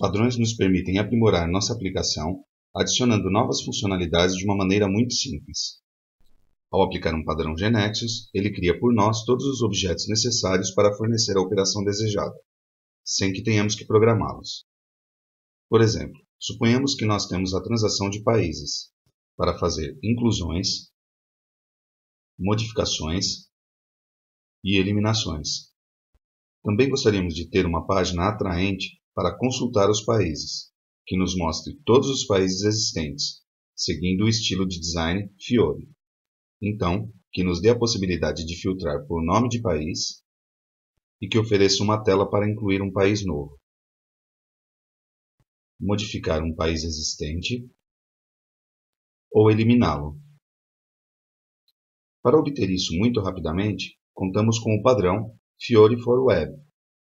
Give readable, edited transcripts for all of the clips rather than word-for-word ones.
padrões nos permitem aprimorar nossa aplicação, adicionando novas funcionalidades de uma maneira muito simples. Ao aplicar um padrão GNexus, ele cria por nós todos os objetos necessários para fornecer a operação desejada, sem que tenhamos que programá-los. Por exemplo, suponhamos que nós temos a transação de países para fazer inclusões, modificações e eliminações. Também gostaríamos de ter uma página atraente para consultar os países, que nos mostre todos os países existentes, seguindo o estilo de design Fiori. Então, que nos dê a possibilidade de filtrar por nome de país e que ofereça uma tela para incluir um país novo, modificar um país existente ou eliminá-lo. Para obter isso muito rapidamente, contamos com o padrão Fiori for Web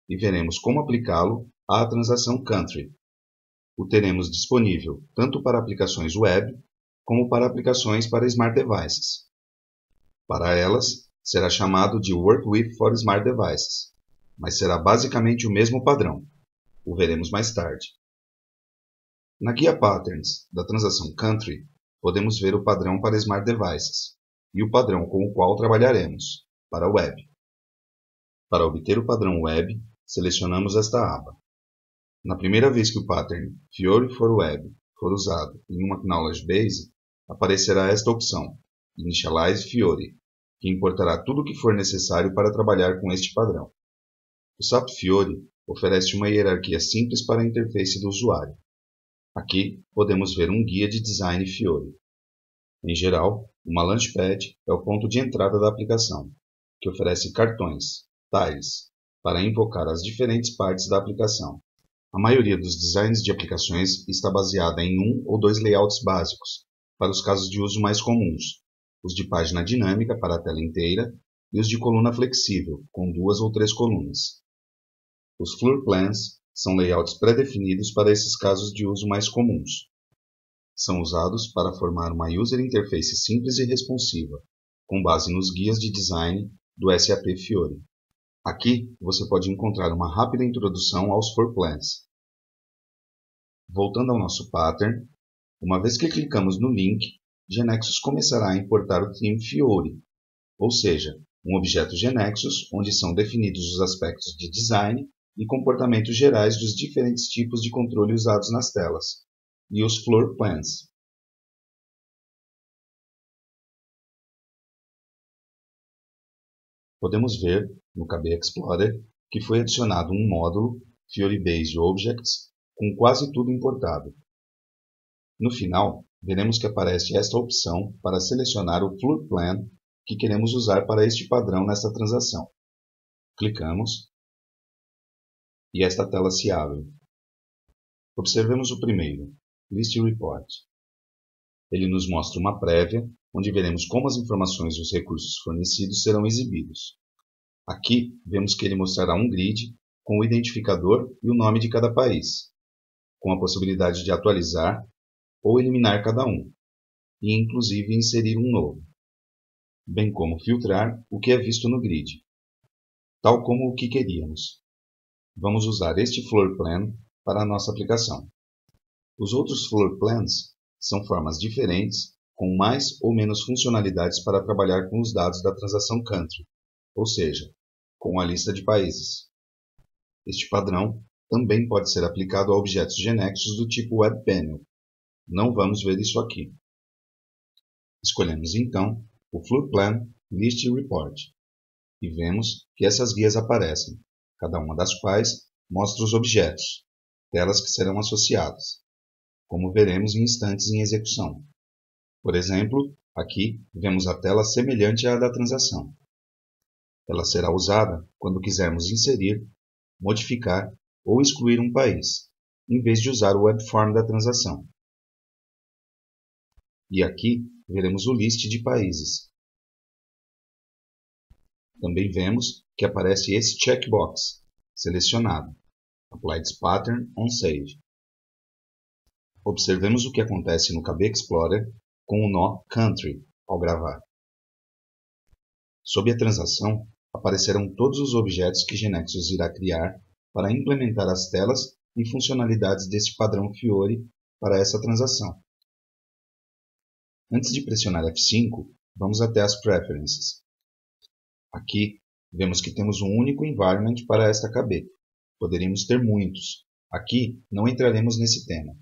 e veremos como aplicá-lo à transação Country. O teremos disponível tanto para aplicações web como para aplicações para Smart Devices. Para elas, será chamado de Work with for Smart Devices, mas será basicamente o mesmo padrão. O veremos mais tarde. Na guia Patterns da transação Country, podemos ver o padrão para Smart Devices e o padrão com o qual trabalharemos, para Web. Para obter o padrão Web, selecionamos esta aba. Na primeira vez que o pattern Fiori for Web for usado em uma Knowledge Base, aparecerá esta opção, Initialize Fiori, que importará tudo o que for necessário para trabalhar com este padrão. O SAP Fiori oferece uma hierarquia simples para a interface do usuário. Aqui podemos ver um guia de design Fiori. Em geral, uma Launchpad é o ponto de entrada da aplicação, que oferece cartões, tiles, para invocar as diferentes partes da aplicação. A maioria dos designs de aplicações está baseada em um ou dois layouts básicos, para os casos de uso mais comuns, os de página dinâmica para a tela inteira e os de coluna flexível, com 2 ou 3 colunas. Os Floor Plans são layouts pré-definidos para esses casos de uso mais comuns. São usados para formar uma user interface simples e responsiva, com base nos guias de design do SAP Fiori. Aqui você pode encontrar uma rápida introdução aos Floor Plans. Voltando ao nosso pattern, uma vez que clicamos no link, GNexus começará a importar o theme Fiori, ou seja, um objeto GNexus onde são definidos os aspectos de design e comportamentos gerais dos diferentes tipos de controle usados nas telas, e os Floor Plans. Podemos ver no KB Explorer que foi adicionado um módulo Fiori Base Objects com quase tudo importado. No final, veremos que aparece esta opção para selecionar o Floor Plan que queremos usar para este padrão nesta transação. Clicamos e esta tela se abre. Observemos o primeiro, List Report. Ele nos mostra uma prévia, onde veremos como as informações e os recursos fornecidos serão exibidos. Aqui, vemos que ele mostrará um grid com o identificador e o nome de cada país, com a possibilidade de atualizar ou eliminar cada um, e inclusive inserir um novo, bem como filtrar o que é visto no grid, tal como o que queríamos. Vamos usar este Floor Plan para a nossa aplicação. Os outros Floor Plans são formas diferentes, com mais ou menos funcionalidades para trabalhar com os dados da transação Country, ou seja, com a lista de países. Este padrão também pode ser aplicado a objetos GNexus do tipo Web Panel. Não vamos ver isso aqui. Escolhemos então o Floor Plan List Report e vemos que essas guias aparecem, cada uma das quais mostra os objetos, telas que serão associadas, como veremos em instantes em execução. Por exemplo, aqui vemos a tela semelhante à da transação. Ela será usada quando quisermos inserir, modificar ou excluir um país, em vez de usar o webform da transação. E aqui veremos o list de países. Também vemos que aparece esse checkbox, selecionado, Applied Pattern on Save. Observemos o que acontece no KB Explorer com o nó Country ao gravar. Sob a transação, aparecerão todos os objetos que GNexus irá criar para implementar as telas e funcionalidades desse padrão Fiori para essa transação. Antes de pressionar F5, vamos até as Preferences. Aqui, vemos que temos um único environment para esta KB. Poderíamos ter muitos. Aqui, não entraremos nesse tema.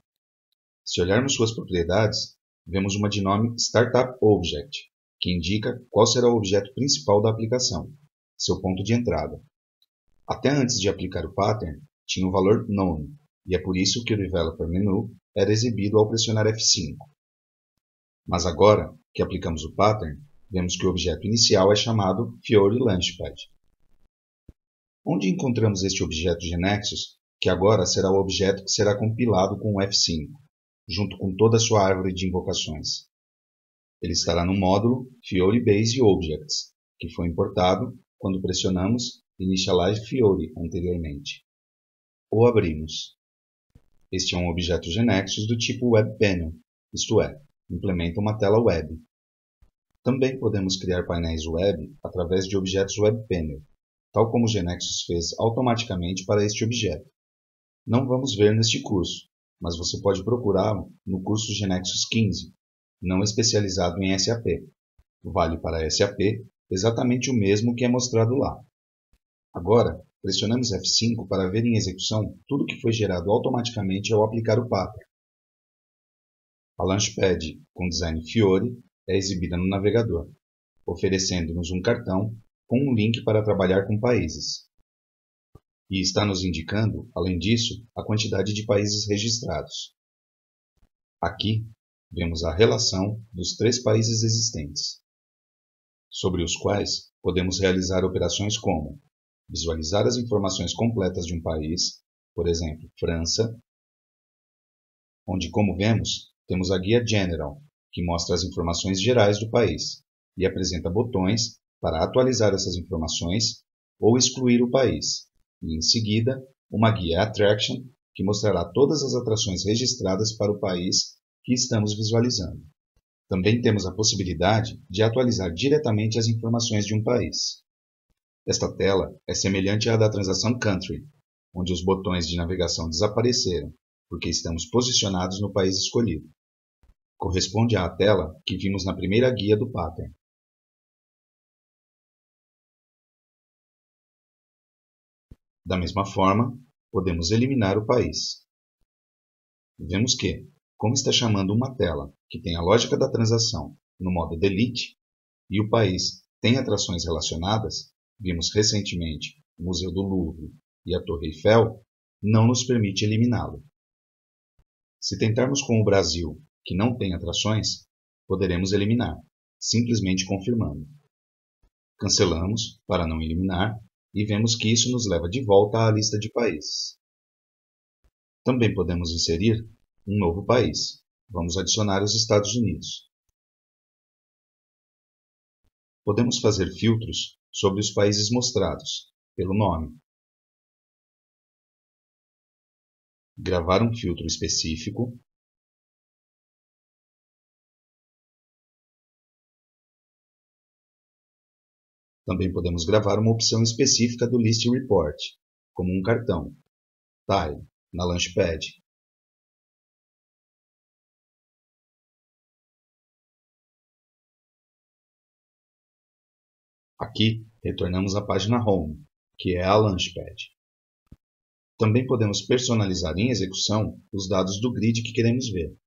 Se olharmos suas propriedades, vemos uma de nome Startup Object, que indica qual será o objeto principal da aplicação, seu ponto de entrada. Até antes de aplicar o pattern, tinha o valor Known, e é por isso que o Developer Menu era exibido ao pressionar F5. Mas agora que aplicamos o pattern, vemos que o objeto inicial é chamado Fiori Launchpad. Onde encontramos este objeto GNexus, que agora será o objeto que será compilado com o F5, junto com toda a sua árvore de invocações? Ele estará no módulo Fiori Base Objects, que foi importado quando pressionamos Initialize Fiori anteriormente. O abrimos. Este é um objeto GNexus do tipo Web Panel, isto é, implementa uma tela web. Também podemos criar painéis web através de objetos Web Panel, tal como o GNexus fez automaticamente para este objeto. Não vamos ver neste curso, mas você pode procurá-lo no curso GNexus 15, não especializado em SAP. Vale para SAP exatamente o mesmo que é mostrado lá. Agora, pressionamos F5 para ver em execução tudo que foi gerado automaticamente ao aplicar o pattern. A Launchpad com design Fiori é exibida no navegador, oferecendo-nos um cartão com um link para trabalhar com países. E está nos indicando, além disso, a quantidade de países registrados. Aqui, vemos a relação dos 3 países existentes, sobre os quais podemos realizar operações como visualizar as informações completas de um país, por exemplo, França, onde, como vemos, temos a guia General, que mostra as informações gerais do país e apresenta botões para atualizar essas informações ou excluir o país, e, em seguida, uma guia Attraction, que mostrará todas as atrações registradas para o país que estamos visualizando. Também temos a possibilidade de atualizar diretamente as informações de um país. Esta tela é semelhante à da transação Country, onde os botões de navegação desapareceram, porque estamos posicionados no país escolhido. Corresponde à tela que vimos na primeira guia do pattern. Da mesma forma, podemos eliminar o país. Vemos que, como está chamando uma tela que tem a lógica da transação no modo Delete, e o país tem atrações relacionadas, vimos recentemente o Museu do Louvre e a Torre Eiffel, não nos permite eliminá-lo. Se tentarmos com o Brasil, que não tem atrações, poderemos eliminar, simplesmente confirmando. Cancelamos para não eliminar e vemos que isso nos leva de volta à lista de países. Também podemos inserir um novo país. Vamos adicionar os Estados Unidos. Podemos fazer filtros sobre os países mostrados, pelo nome. Gravar um filtro específico. Também podemos gravar uma opção específica do List Report, como um cartão, Tile, na Launchpad. Aqui, retornamos à página Home, que é a Launchpad. Também podemos personalizar em execução os dados do grid que queremos ver.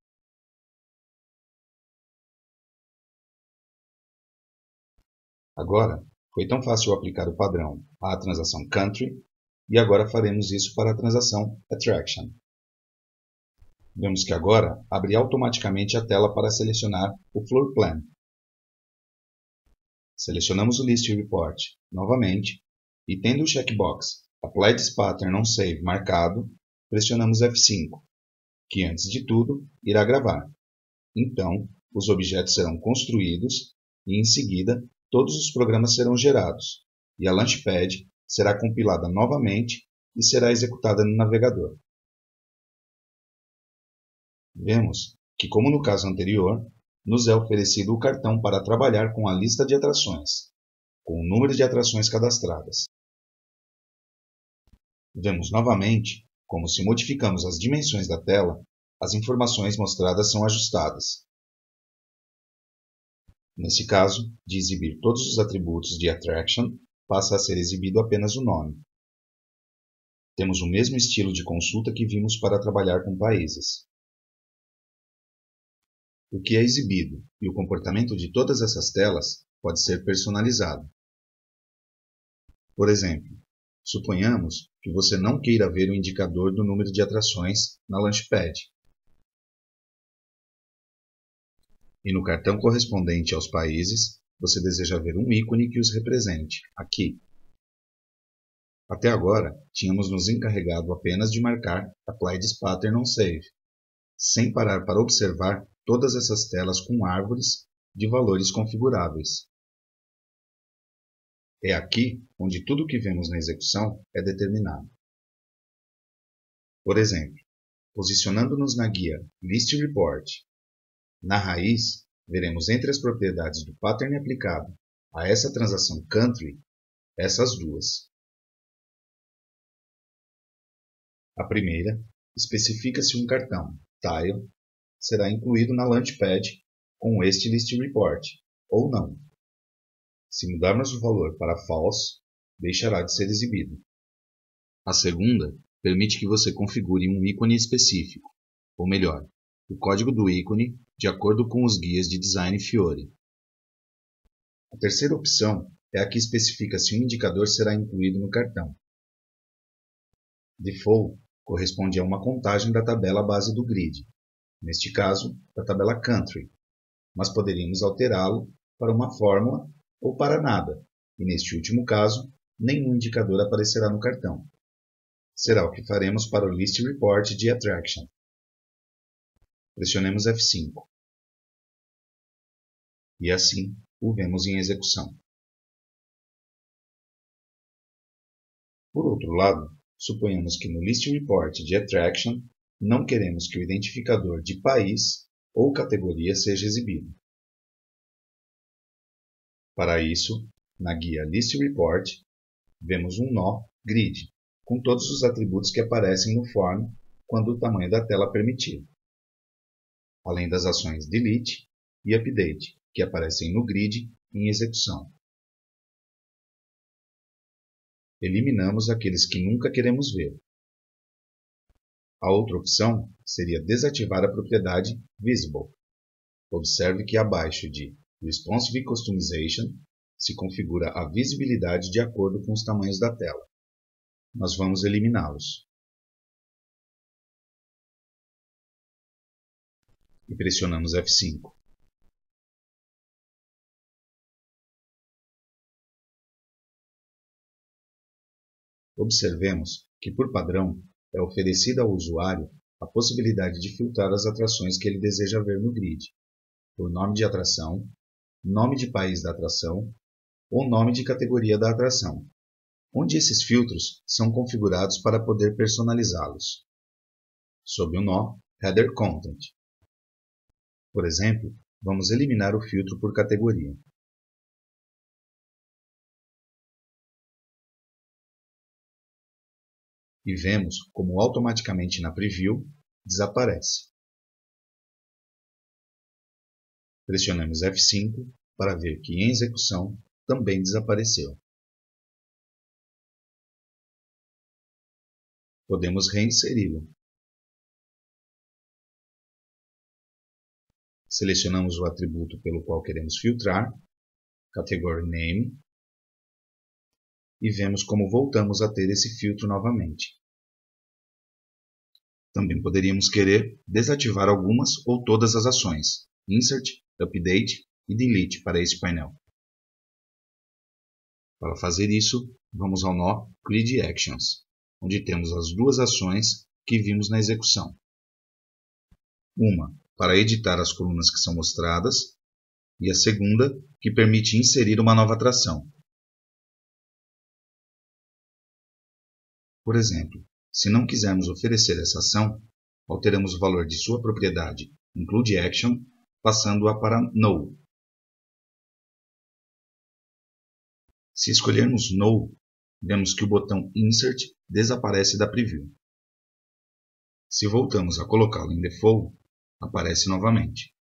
Agora, foi tão fácil aplicar o padrão à transação Country, e agora faremos isso para a transação Attraction. Vemos que agora abre automaticamente a tela para selecionar o Floor Plan. Selecionamos o List Report novamente e, tendo o checkbox Apply this Pattern on Save marcado, pressionamos F5, que antes de tudo irá gravar. Então, os objetos serão construídos e, em seguida, todos os programas serão gerados, e a Launchpad será compilada novamente e será executada no navegador. Vemos que, como no caso anterior, nos é oferecido o cartão para trabalhar com a lista de atrações, com o número de atrações cadastradas. Vemos novamente como se modificamos as dimensões da tela, as informações mostradas são ajustadas. Nesse caso, de exibir todos os atributos de Attraction, passa a ser exibido apenas o nome. Temos o mesmo estilo de consulta que vimos para trabalhar com países. O que é exibido e o comportamento de todas essas telas pode ser personalizado. Por exemplo, suponhamos que você não queira ver o indicador do número de atrações na Launchpad. E no cartão correspondente aos países, você deseja ver um ícone que os represente, aqui. Até agora, tínhamos nos encarregado apenas de marcar Apply this pattern on Save, sem parar para observar todas essas telas com árvores de valores configuráveis. É aqui onde tudo o que vemos na execução é determinado. Por exemplo, posicionando-nos na guia List Report, na raiz, veremos entre as propriedades do pattern aplicado a essa transação Country, essas duas. A primeira especifica se um cartão Tile será incluído na Launchpad com este List Report, ou não. Se mudarmos o valor para False, deixará de ser exibido. A segunda permite que você configure um ícone específico, ou melhor, o código do ícone de acordo com os guias de design Fiori. A terceira opção é a que especifica se um indicador será incluído no cartão. Default corresponde a uma contagem da tabela base do grid, neste caso, da tabela Country, mas poderíamos alterá-lo para uma fórmula ou para nada, e neste último caso, nenhum indicador aparecerá no cartão. Será o que faremos para o List Report de Attraction. Pressionemos F5. E assim, o vemos em execução. Por outro lado, suponhamos que no List Report de Attraction não queremos que o identificador de país ou categoria seja exibido. Para isso, na guia List Report, vemos um nó Grid, com todos os atributos que aparecem no form quando o tamanho da tela permitir, além das ações Delete e Update, que aparecem no grid em execução. Eliminamos aqueles que nunca queremos ver. A outra opção seria desativar a propriedade Visible. Observe que abaixo de Responsive Customization se configura a visibilidade de acordo com os tamanhos da tela. Nós vamos eliminá-los. E pressionamos F5. Observemos que, por padrão, é oferecida ao usuário a possibilidade de filtrar as atrações que ele deseja ver no grid, por nome de atração, nome de país da atração ou nome de categoria da atração, onde esses filtros são configurados para poder personalizá-los. Sob o nó Header Content. Por exemplo, vamos eliminar o filtro por categoria. E vemos como automaticamente na Preview desaparece. Pressionamos F5 para ver que em execução também desapareceu. Podemos reinseri-lo. Selecionamos o atributo pelo qual queremos filtrar, Category Name, e vemos como voltamos a ter esse filtro novamente. Também poderíamos querer desativar algumas ou todas as ações, Insert, Update e Delete para esse painel. Para fazer isso, vamos ao nó Grid Actions, onde temos as duas ações que vimos na execução. Uma para editar as colunas que são mostradas e a segunda que permite inserir uma nova atração. Por exemplo, se não quisermos oferecer essa ação, alteramos o valor de sua propriedade Include Action, passando-a para No. Se escolhermos No, vemos que o botão Insert desaparece da Preview. Se voltamos a colocá-lo em default, aparece novamente.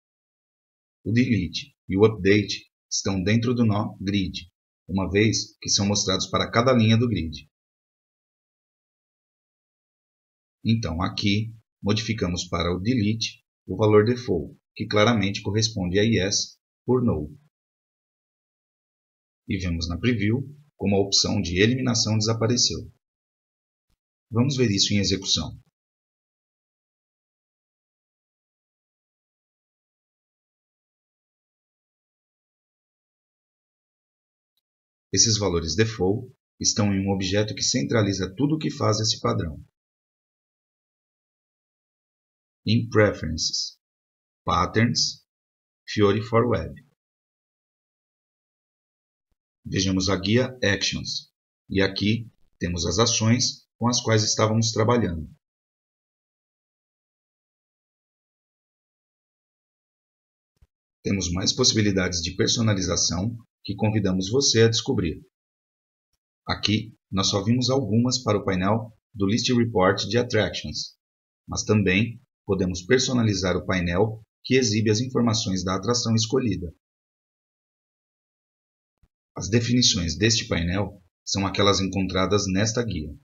O delete e o update estão dentro do nó grid, uma vez que são mostrados para cada linha do grid. Então, aqui, modificamos para o delete o valor default, que claramente corresponde a yes por no. E vemos na preview como a opção de eliminação desapareceu. Vamos ver isso em execução. Esses valores default estão em um objeto que centraliza tudo o que faz esse padrão. Em Preferences, Patterns, Fiori for Web. Vejamos a guia Actions, e aqui temos as ações com as quais estávamos trabalhando. Temos mais possibilidades de personalização que convidamos você a descobrir. Aqui, nós só vimos algumas para o painel do List Report de Attractions, mas também podemos personalizar o painel que exibe as informações da atração escolhida. As definições deste painel são aquelas encontradas nesta guia.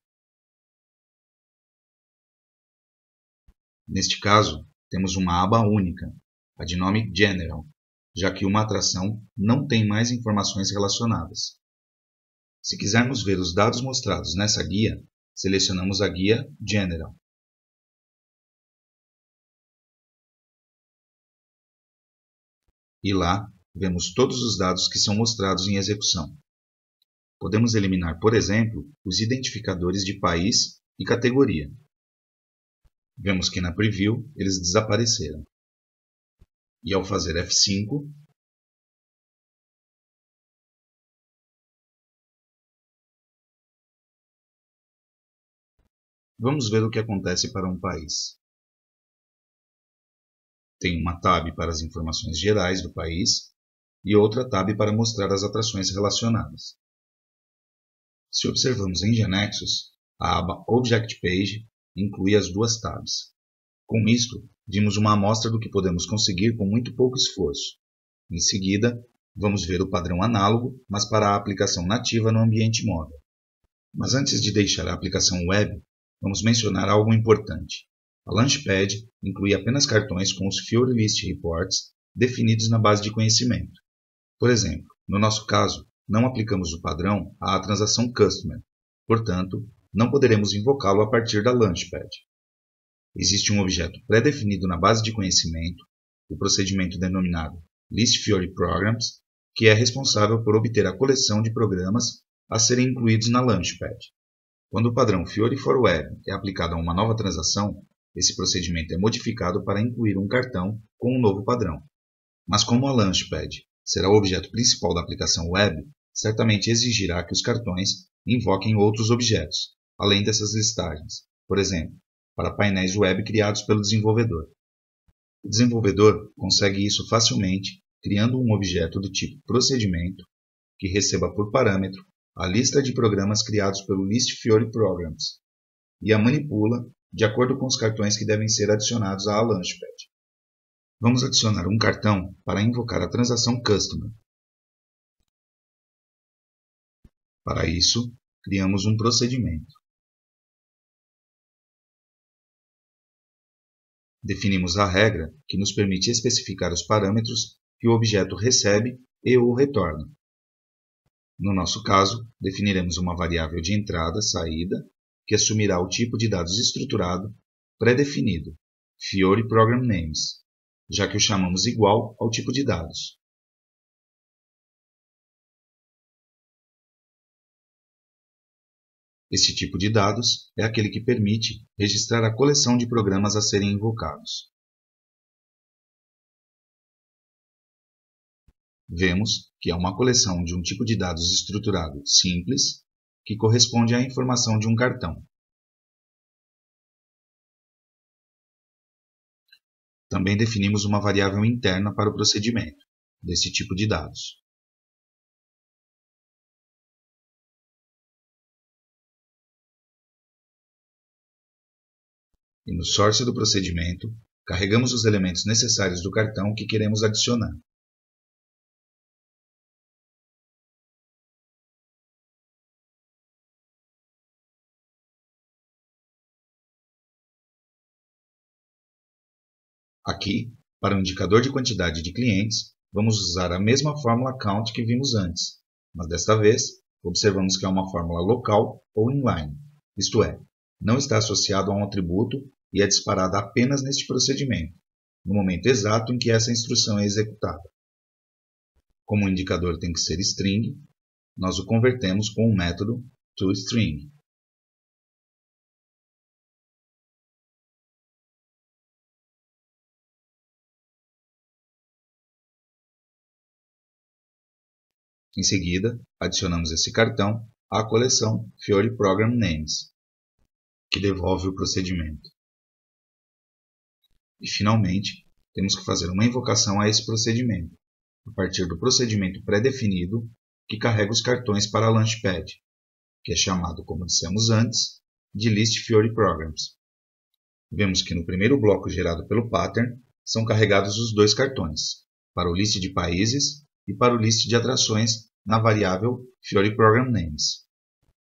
Neste caso, temos uma aba única, a de nome General, já que uma atração não tem mais informações relacionadas. Se quisermos ver os dados mostrados nessa guia, selecionamos a guia General. E lá, vemos todos os dados que são mostrados em execução. Podemos eliminar, por exemplo, os identificadores de país e categoria. Vemos que na preview eles desapareceram. E ao fazer F5, vamos ver o que acontece para um país. Tem uma tab para as informações gerais do país e outra tab para mostrar as atrações relacionadas. Se observamos em GeneXus, a aba Object Page inclui as duas tabs. Com isto, vimos uma amostra do que podemos conseguir com muito pouco esforço. Em seguida, vamos ver o padrão análogo, mas para a aplicação nativa no ambiente móvel. Mas antes de deixar a aplicação web, vamos mencionar algo importante. A Launchpad inclui apenas cartões com os Fiori List Reports definidos na base de conhecimento. Por exemplo, no nosso caso, não aplicamos o padrão à transação Customer, portanto, não poderemos invocá-lo a partir da Launchpad. Existe um objeto pré-definido na base de conhecimento, o procedimento denominado List Fiori Programs, que é responsável por obter a coleção de programas a serem incluídos na Launchpad. Quando o padrão Fiori for Web é aplicado a uma nova transação, esse procedimento é modificado para incluir um cartão com um novo padrão. Mas como a Launchpad será o objeto principal da aplicação web, certamente exigirá que os cartões invoquem outros objetos, além dessas listagens, por exemplo, para painéis web criados pelo desenvolvedor. O desenvolvedor consegue isso facilmente criando um objeto do tipo procedimento que receba por parâmetro a lista de programas criados pelo List Fiori Programs e a manipula de acordo com os cartões que devem ser adicionados à Launchpad. Vamos adicionar um cartão para invocar a transação Customer. Para isso, criamos um procedimento. Definimos a regra que nos permite especificar os parâmetros que o objeto recebe e/ou retorna. No nosso caso, definiremos uma variável de entrada/saída que assumirá o tipo de dados estruturado pré-definido, Fiori Program Names, já que o chamamos igual ao tipo de dados. Esse tipo de dados é aquele que permite registrar a coleção de programas a serem invocados. Vemos que é uma coleção de um tipo de dados estruturado simples, que corresponde à informação de um cartão. Também definimos uma variável interna para o procedimento desse tipo de dados. e no source do procedimento, carregamos os elementos necessários do cartão que queremos adicionar. Aqui, para o indicador de quantidade de clientes, vamos usar a mesma fórmula count que vimos antes, mas desta vez, observamos que é uma fórmula local ou inline, isto é, não está associado a um atributo e é disparada apenas neste procedimento, no momento exato em que essa instrução é executada. Como o indicador tem que ser string, nós o convertemos com o método toString. Em seguida, adicionamos esse cartão à coleção Fiori Program Names, que devolve o procedimento. E, finalmente, temos que fazer uma invocação a esse procedimento, a partir do procedimento pré-definido que carrega os cartões para a Launchpad, que é chamado, como dissemos antes, de List Fiori Programs. Vemos que no primeiro bloco gerado pelo pattern são carregados os dois cartões, para o list de países e para o list de atrações na variável Fiori Program Names,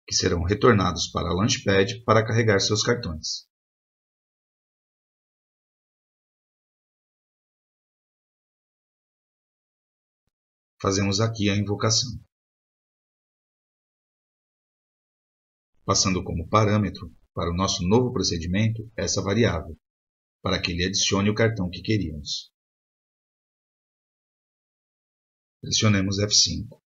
que serão retornados para a Launchpad para carregar seus cartões. Fazemos aqui a invocação, passando como parâmetro para o nosso novo procedimento essa variável, para que ele adicione o cartão que queríamos. Pressionemos F5.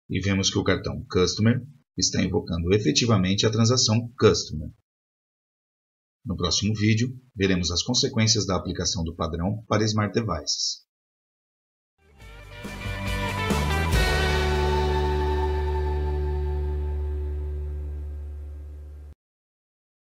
E vemos que o cartão Customer está invocando efetivamente a transação Customer. No próximo vídeo, veremos as consequências da aplicação do padrão para Smart Devices.